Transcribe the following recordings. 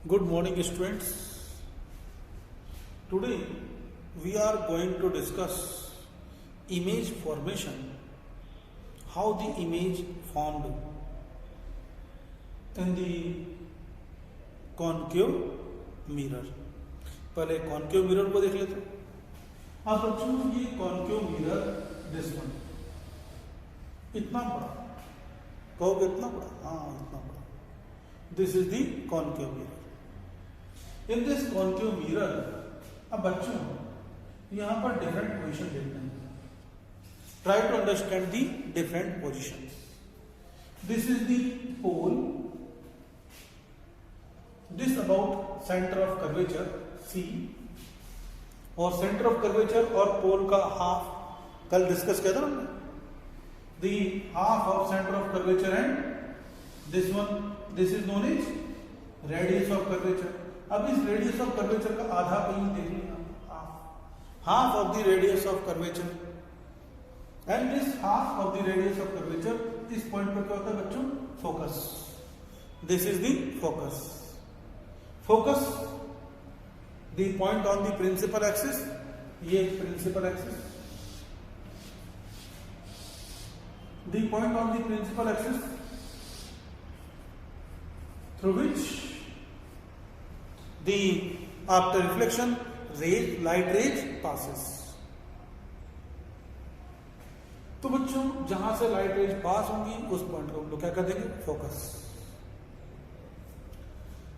Good morning, students. Today we are going to discuss image formation, how the image formed in the concave mirror. पहले concave mirror को देख लेते हैं. अब बच्चों ये concave mirror this one इतना बड़ा, कहोगे इतना बड़ा? हाँ इतना बड़ा. This is the concave mirror. In this concave mirror, अब बच्चों यहाँ पर different position देखते हैं. Try to understand the different positions. This is the pole. This about center of curvature C. और center of curvature और pole का half कल डिस्कस किया था हमने. The half of center of curvature and this one, this is known as radius of curvature. अब इस radius of curvature का आधा कहीं देख लेना, half of the radius of curvature and this half of the radius of curvature. इस point पर क्या होता है बच्चों? Focus. This is the focus. Focus the point on the principal axis. ये principal axis. The point on the principal axis through which the after reflection rays, light rays passes. तो बच्चों जहां से लाइट रेज पास होंगी उस point को हम लोग क्या कर देंगे? फोकस.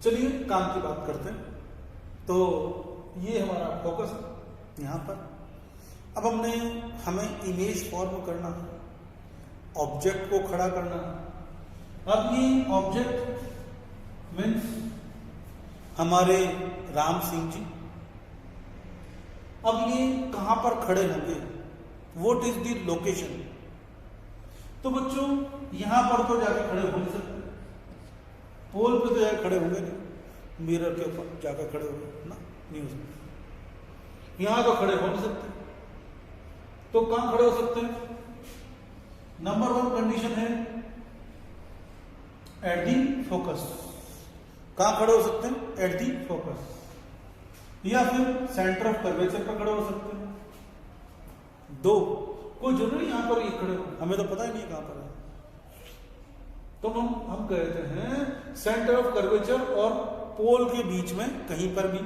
चलिए काम की बात करते हैं. तो ये हमारा फोकस है यहां पर. अब हमें इमेज फॉर्म करना है, ऑब्जेक्ट को खड़ा करना है. अब ये ऑब्जेक्ट मीन्स हमारे राम सिंह जी. अब ये कहां पर खड़े होंगे? What is the location? तो बच्चों यहां पर तो जाकर खड़े हो नहीं सकते, पोल पे तो जाकर खड़े होंगे नहीं, मिरर के ऊपर जाकर खड़े होंगे ना, नहीं हो सकते. यहां तो खड़े हो नहीं सकते, तो कहां खड़े हो सकते हैं? नंबर वन कंडीशन है एट दी फोकस. कहां खड़े हो सकते हैं? At the focus. या फिर सेंटर ऑफ कर्वेचर पर खड़े हो सकते हैं. दो कोई जरूरी यहां पर ये खड़े हो, हमें तो पता ही नहीं कहां पर है. तो हम कहते हैं सेंटर ऑफ कर्वेचर और पोल के बीच में कहीं पर भी.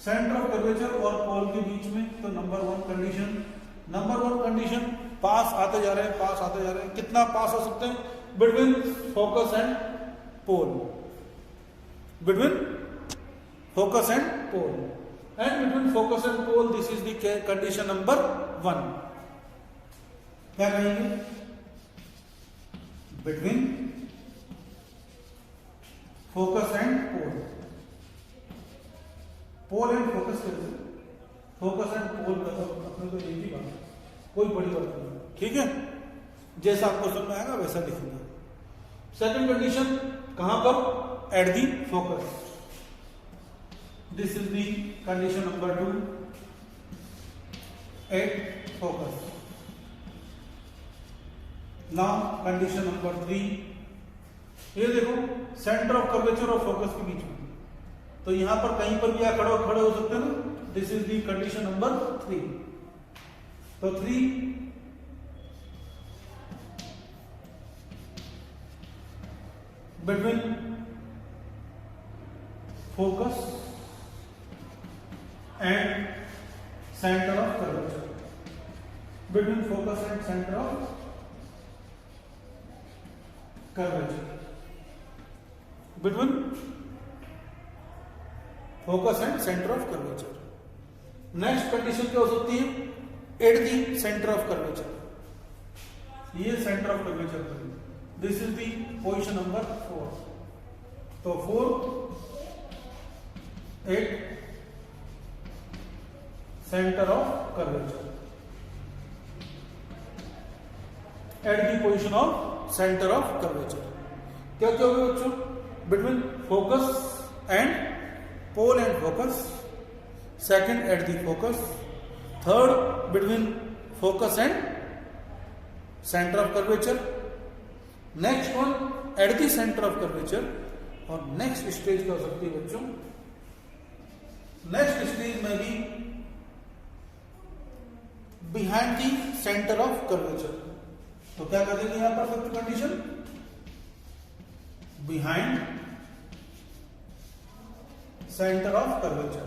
सेंटर ऑफ कर्वेचर और पोल के बीच में. तो नंबर वन कंडीशन पास आते जा रहे हैं, पास आते जा रहे हैं. कितना पास हो सकते हैं? Between focus and pole. Between focus and pole. And between focus and pole, this is the condition number 1. क्या कहेंगे? Between focus and pole. Pole and focus कैसे? Focus and pole का तो अपने को एक ही बात है, कोई बड़ी बात नहीं. ठीक है, जैसा आपको समझ में आएगा वैसा लिखेंगे. सेकंड कंडीशन कहां पर? At the focus. This is the condition number 2 at focus. Now condition number 3. ये देखो सेंटर ऑफ कर्वेचर और फोकस के बीच में, तो यहां पर कहीं पर भी आप खड़े हो सकते हैं ना. This is the condition number 3. तो 3 between focus and center of curvature. Between focus and center of curvature. Between focus and center of curvature. Next condition क्या हो सकती है? At the center of curvature. ये center of curvature. This is the position number 4. तो 4 at center of curvature. At the position of center of curvature. क्या क्या होगा बच्चों? Between focus and pole and focus. Second at the focus. Third between focus and center of curvature. Next one at the center of curvature. और next stage क्या हो सकती है बच्चों, नेक्स्ट स्टेज में भी behind the centre of curvature. तो क्या कर देंगे यहां पर fifth condition, behind centre of curvature,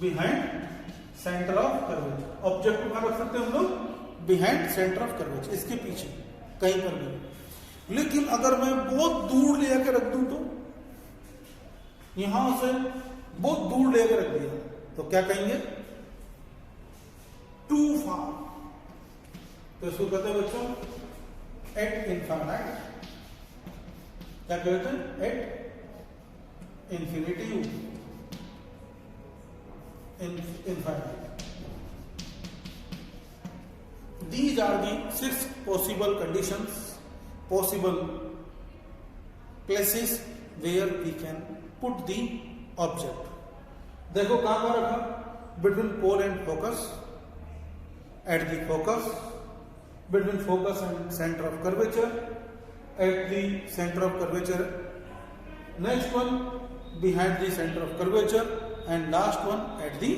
behind centre of curvature. Object को कहां रख सकते हैं हम लोग, बिहाइंड सेंटर ऑफ कर्वेचर, इसके पीछे कहीं पर भी। लेकिन अगर मैं बहुत दूर ले आकर रख दूं, तो यहां से बहुत दूर ले आकर रख दिया, तो क्या कहेंगे, टू फार। तो इसको कहते हैं बच्चों एट इनफाइनाइट। क्या कहते हैं, at infinity, infinite. These are the 6 possible conditions, possible places where we can put the object. देखो कहां पर रखा, between pole and focus, at the focus, between focus and center of curvature, at the center of curvature, next one behind the center of curvature, and last one at the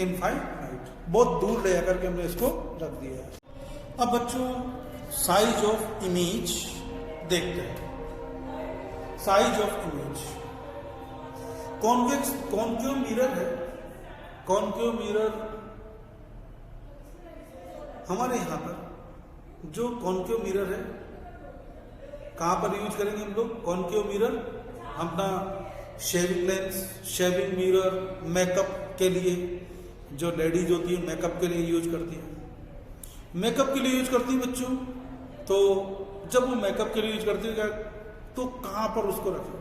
infinite. बहुत दूर ले जाकर के हमने इसको रख दिया है। अब बच्चों साइज ऑफ इमेज देखते हैं। Size of image, convex concave mirror है, कॉन्केव मिरर हमारे यहां पर जो कॉन्केव मिरर है, कहां पर यूज करेंगे हम लोग कॉन्केव मिरर, अपना shaving lens, shaving mirror, makeup के लिए, जो लेडीज होती है मेकअप के लिए यूज करती है, मेकअप के लिए यूज करती है बच्चों। तो जब वो मेकअप के लिए यूज करती है तो कहां पर उसको रखें,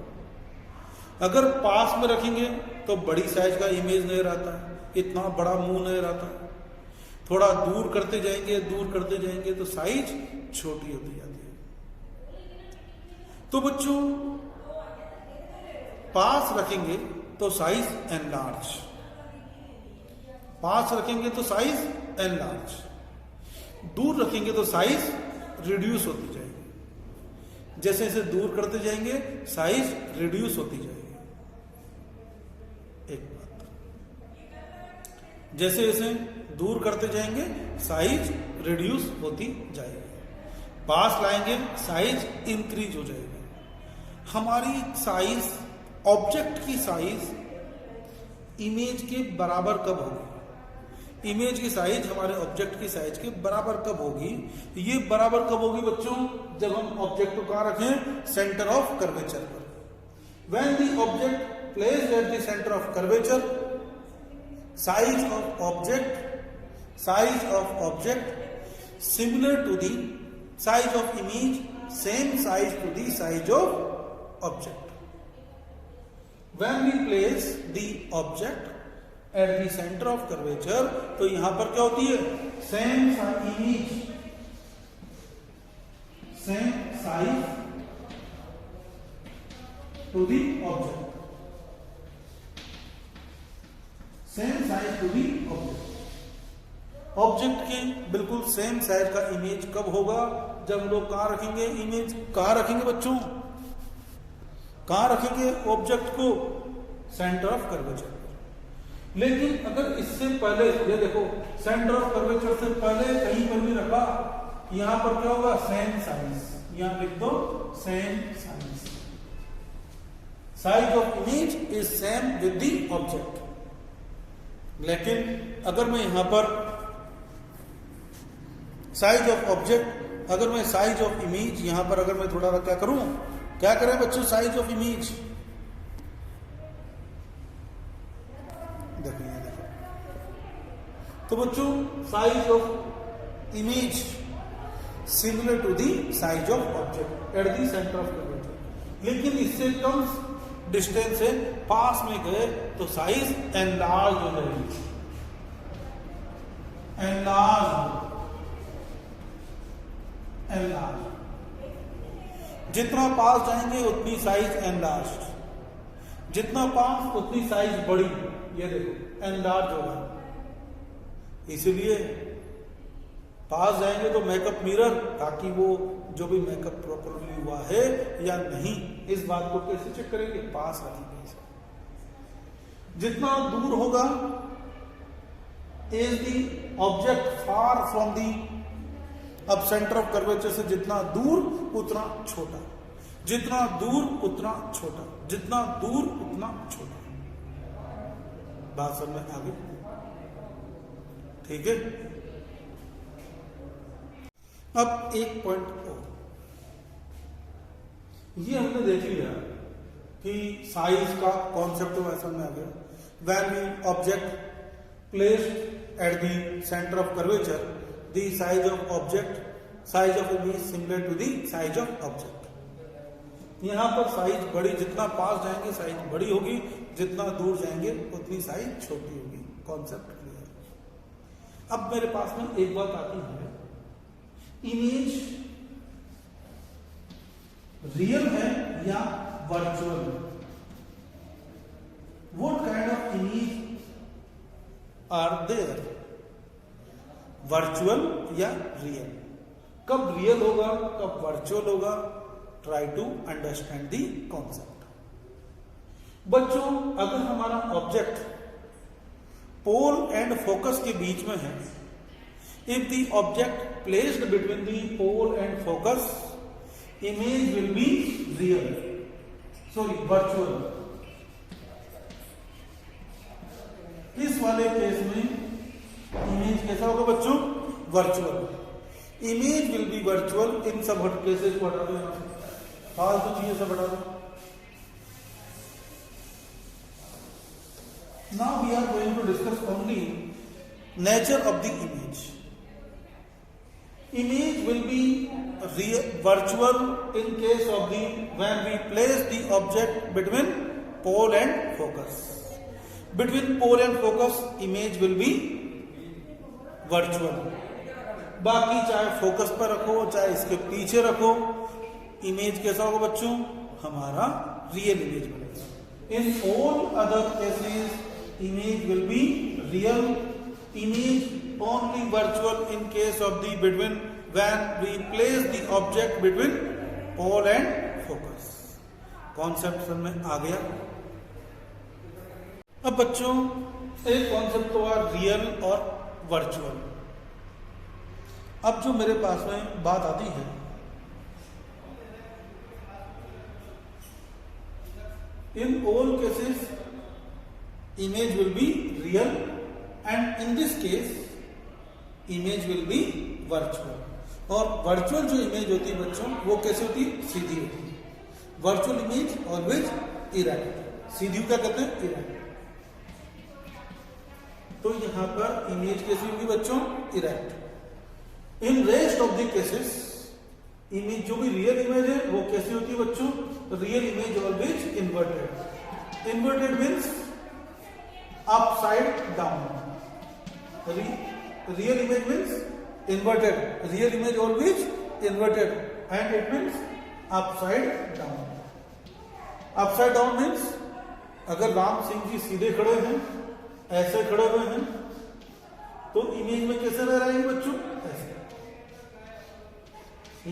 अगर पास में रखेंगे तो बड़ी साइज का इमेज नहीं रहता है, इतना बड़ा मुंह नहीं रहता है, थोड़ा दूर करते जाएंगे, दूर करते जाएंगे तो साइज छोटी होती जाती है। तो बच्चों पास रखेंगे तो साइज एनलार्ज, पास रखेंगे तो साइज एनलार्ज, दूर रखेंगे तो साइज रिड्यूस होती जाएगी। जैसे जैसे दूर करते जाएंगे साइज रिड्यूस होती जाएगी। एक बात, जैसे जैसे दूर करते जाएंगे साइज रिड्यूस होती जाएगी, पास लाएंगे साइज इंक्रीज हो जाएगी। हमारी साइज, ऑब्जेक्ट की साइज इमेज के बराबर कब होगी, इमेज की साइज हमारे ऑब्जेक्ट की साइज के बराबर कब होगी, ये बराबर कब होगी बच्चों, जब हम ऑब्जेक्ट को कहां रखें, सेंटर ऑफ कर्वेचर पर। When the object placed at the centre of curvature, size of object similar to the size of image, same size to the size of object. When we place the object at the center of curvature, तो यहां पर क्या होती है, same image, same size to the object, same size to the object. Object की बिल्कुल same size का image कब होगा, जब हम लोग कहां रखेंगे, इमेज कहां रखेंगे बच्चों, कहां रखेंगे ऑब्जेक्ट को, सेंटर ऑफ कर्वेचर। लेकिन अगर इससे पहले, ये देखो सेंटर ऑफ कर्वेचर से पहले कहीं पर भी रखा, यहां पर क्या होगा, सेम साइज, यहां लिख दो same size, size of image is same with the object. लेकिन अगर मैं यहां पर साइज ऑफ ऑब्जेक्ट, अगर मैं साइज ऑफ इमेज यहां पर अगर मैं थोड़ा क्या करूं, क्या करें बच्चों, साइज ऑफ इमेज, देखो ये देखो, तो बच्चों size of image similar to the size of object at the centre of curvature. लेकिन इससे कम डिस्टेंस से पास में गए तो साइज एनलार्ज हो जाएगी, एनलार्ज, एनलार्ज। जितना पास जाएंगे उतनी साइज एनलार्ज, जितना पास उतनी साइज बड़ी, ये देखो एनलार्ज होगा। इसलिए पास जाएंगे तो मेकअप मिरर, ताकि वो जो भी मेकअप प्रॉपरली हुआ है या नहीं, इस बात को कैसे चेक करेंगे, पास रखेंगे। जितना दूर होगा is the object far from the, अब सेंटर ऑफ कर्वेचर से जितना दूर उतना छोटा, जितना दूर उतना छोटा, जितना दूर उतना छोटा। बात समझ में आ गई? ठीक है। अब एक पॉइंट और, ये हमने देख लिया कि साइज का कॉन्सेप्ट वैसा में आ गया। When we object placed at the centre of curvature, the size of object, size of image similar to the size of object. यहां पर साइज बड़ी, जितना पास जाएंगे साइज बड़ी होगी, जितना दूर जाएंगे उतनी साइज छोटी होगी। Concept clear. अब मेरे पास में एक बात आती है, इमेज रियल है या वर्चुअल है? What kind of image are there? Virtual या रियल? कब रियल होगा, कब वर्चुअल होगा? Try to understand the concept. बच्चों, अगर हमारा ऑब्जेक्ट पोल एंड फोकस के बीच में है, if the object placed between the pole and focus, image will be real, sorry virtual. इस वाले केस में इमेज कैसा होगा बच्चों? Virtual. Image will be virtual. इन सब केसेस को हटा दो, यहां से फालतू चीजें सब हटा दो। Now we are going to discuss only nature of the image. Image will be virtual in case of the when we place the object between pole and focus. Between pole and focus, image will be virtual. बाकी चाहे focus पर रखो, चाहे इसके पीछे रखो, image कैसा होगा बच्चों? हमारा रियल इमेज बनेगा। In all other cases, image will be real. Image only virtual in case of the between when we place the object between pole and focus. Concept समझ में आ गया? अब बच्चों, एक कॉन्सेप्ट तो हुआ रियल और वर्चुअल। अब जो मेरे पास में बात आती है, in all cases image will be real and in this case image will be virtual. और वर्चुअल जो इमेज होती है बच्चों, वो कैसे होती है? सीधी होती है। Virtual image always erect. सीधी क्या कहते हैं? इरेक्ट। तो यहां पर इमेज कैसी होगी बच्चों? Erect. In rest of the cases, image जो भी रियल इमेज है वो कैसी होती है बच्चों? Real image always inverted. Inverted means upside down. Real image means inverted. Real image always inverted, and it means upside down. Upside down means अगर राम सिंह जी सीधे खड़े हैं, ऐसे खड़े हुए हैं, तो इमेज में कैसे रह रहे हैं बच्चों? ऐसे।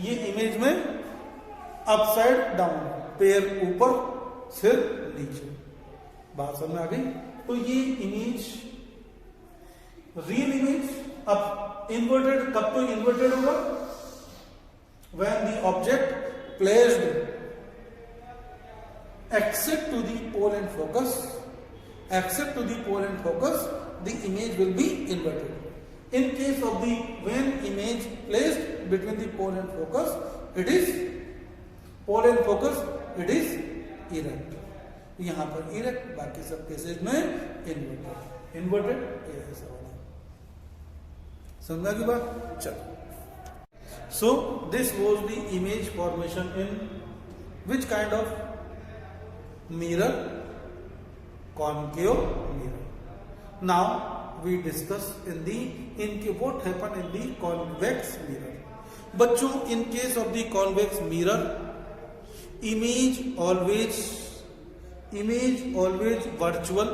ये इमेज में अपसाइड डाउन, पैर ऊपर सिर नीचे। बात समझ में आ गई? तो ये इमेज रियल इमेज अब इन्वर्टेड, कब तो इन्वर्टेड होगा? When the object placed except to the pole and focus, except to the pole and focus, the image will be inverted. In case of the when image placed between the pole and focus, it is pole and focus, it is erect. यहां पर erect, बाकी सब cases में inverted. Inverted ये है। समझा की बात? चलो, so this was the image formation in which kind of mirror? Concave mirror. Now we discuss in what happen in the convex mirror. बच्चों, in case of the convex mirror, image always virtual,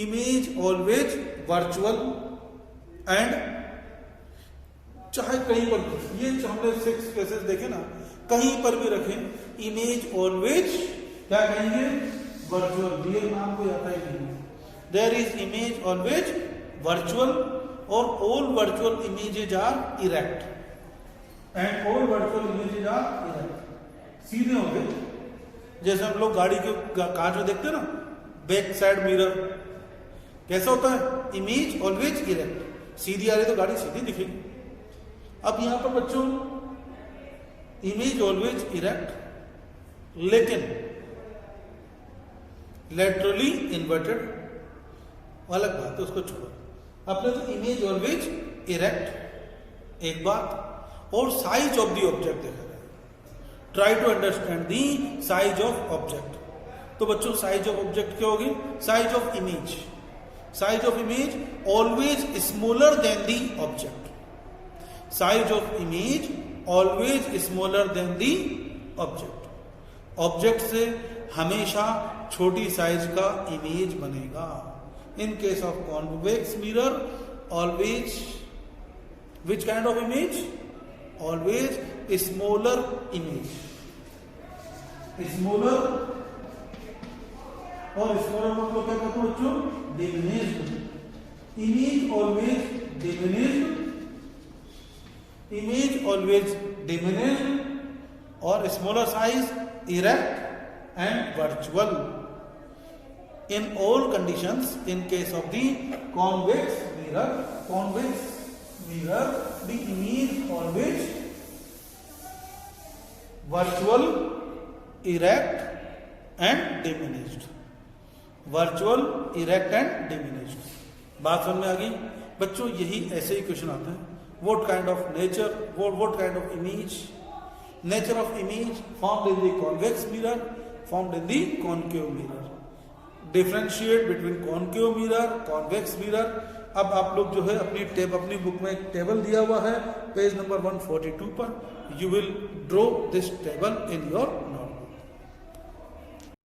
image always virtual, and चाहे कहीं पर भी, ये जो हमने 6 cases देखे ना, कहीं पर भी रखें, इमेज ऑलवेज क्या कहेंगे, वर्चुअल, रियल नाम कोई आता ही नहीं। There is image always virtual और all virtual images are erect and all virtual images are erect. सीधे होंगे, जैसे हम लोग गाड़ी के कांच में देखते हैं ना, बैक साइड मिरर कैसा होता है, इमेज ऑलवेज इरेक्ट, सीधी आ रही तो गाड़ी सीधी दिखेगी। अब यहां पर बच्चों इमेज ऑलवेज इरेक्ट, लेकिन लेटरली इन्वर्टेड अलग बात है, उसको छोड़ो। अपने तो इमेज ऑलवेज इरेक्ट एक बात, और साइज ऑफ द ऑब्जेक्ट देखा जाए, try to understand the size of object. तो बच्चों साइज ऑफ ऑब्जेक्ट क्या होगी, size of image, size of image always smaller than the object, size of image always smaller than the object. Object से हमेशा छोटी size का image बनेगा। In case of convex mirror always which kind of image, always smaller image, smaller, और smaller मतलब क्या कहते हैं बच्चों, diminished image always diminished, image always diminished और smaller size erect and virtual in all conditions. In case of the convex mirror the image always virtual, erect and diminished, virtual, erect and diminished। बात समझ में आ गई बच्चों, यही ऐसे ही question आते हैं। What kind of nature, what kind of image, nature of image formed in the convex mirror, formed in the concave mirror, differentiate between concave mirror, convex mirror. अब आप लोग जो है अपनी बुक में एक टेबल दिया हुआ है पेज नंबर 142 पर, you will draw this table in your note.